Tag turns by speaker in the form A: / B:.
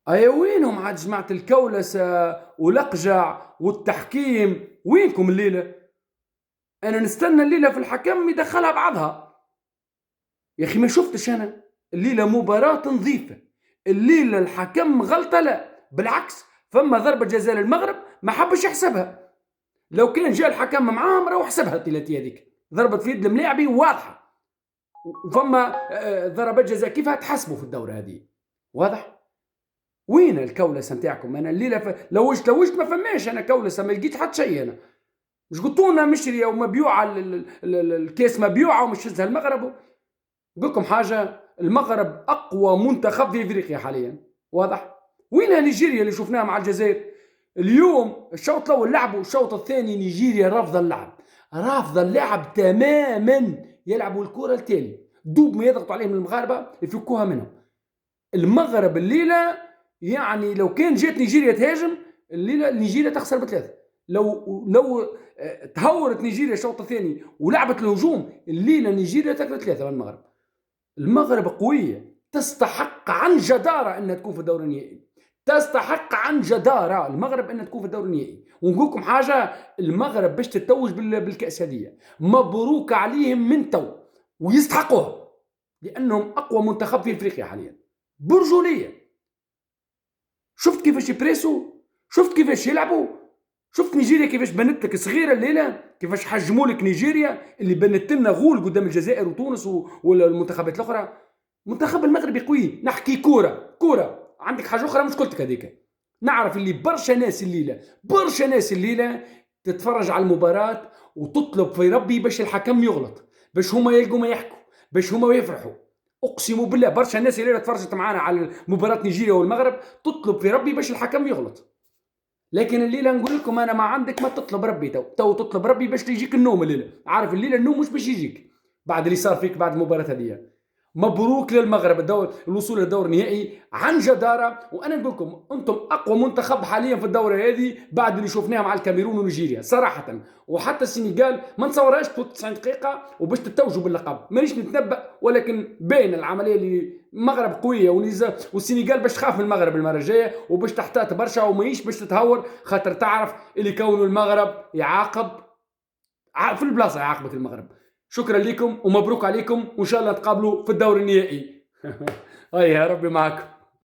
A: أيا وينهم عاد جماعة الكولسة والأقجع والتحكيم، وينكم الليلة؟ أنا نستنى الليلة في الحكم يدخلها بعضها. يا أخي ما شفتش أنا الليلة مباراة نظيفة، الليلة الحكم غلطة لا بالعكس، فما ضربة جزاء للمغرب ما حبش يحسبها. لو كان جاء الحكم معاهم راهو حسبها الثلاثية هذيك، ضربت في يد الملاعبي واضحة، وفما ضربات جزاء كيفها تحسبوا في الدورة هذه واضح. وين الكولسه نتاعكم؟ انا الليله لوجت ما فماش، انا كولسه ما لقيت حتى شيء. انا مش قلتونا مشريه ومبيوعه الكاس مبيوعه ومش هزها المغرب. نقول لكم حاجه، المغرب اقوى منتخب في افريقيا حاليا واضح. وين نيجيريا اللي شفناها مع الجزائر؟ اليوم الشوط الاول لعبوا، الشوط الثاني نيجيريا رافضه اللعب، رافضه اللعب تماما، يلعبوا الكره التالي دوب ما يضغطوا عليهم المغاربه يفكوها منهم. المغرب الليله يعني لو كان جات نيجيريا تهاجم الليله نيجيريا تخسر بثلاثه. لو تهورت نيجيريا الشوط الثاني ولعبت الهجوم الليله نيجيريا تاكل ثلاثه من المغرب. المغرب قويه تستحق عن جداره انها تكون في الدور النهائي، تستحق عن جداره المغرب انها تكون في الدور النهائي. ونقول لكم حاجه، المغرب باش تتوج بالكاس هذه مبروك عليهم من تو، ويستحقوها لانهم اقوى منتخب في افريقيا حاليا برجوليه. شفت كيفاش يبريسوا، شفت كيفاش يلعبوا، شفت نيجيريا كيفاش بنت لك صغيره الليله، كيفاش حجموا لك نيجيريا اللي بنت لنا غول قدام الجزائر وتونس والمنتخبات الاخرى. منتخب المغرب قوي. نحكي كوره عندك حاجه اخرى مشكلتك هذيك. نعرف اللي برشا ناس الليله تتفرج على المباراه وتطلب في ربي باش الحكم يغلط، باش هما يلقوا ما يحكوا، باش هما يفرحوا. اقسم بالله برشا الناس اللي تفرجت معنا على مباراه نيجيريا والمغرب تطلب في ربي باش الحكم يغلط. لكن الليله نقول لكم انا ما عندك ما تطلب ربي، تو تطلب ربي باش يجيك النوم الليله. عارف الليله النوم مش باش يجيك بعد اللي صار فيك بعد المباراه هذه. مبروك للمغرب الوصول للدور النهائي عن جداره. وانا نقول لكم انتم اقوى منتخب حاليا في الدوره هذه بعد اللي شفناه مع الكاميرون ونيجيريا صراحه. وحتى السنغال ما نتصورهاش 90 دقيقه وباش تتوجوا باللقب. مانيش نتنبأ، ولكن باين العمليه اللي المغرب قويه والسنغال باش تخاف من المغرب المره الجايه وباش تحتاط برشا وماهيش باش تتهور، خاطر تعرف اللي كونه المغرب يعاقب في البلاصه، يعاقبك المغرب. شكرا لكم ومبروك عليكم، وان شاء الله تقابلوا في الدور النهائي. هيا ربي معكم.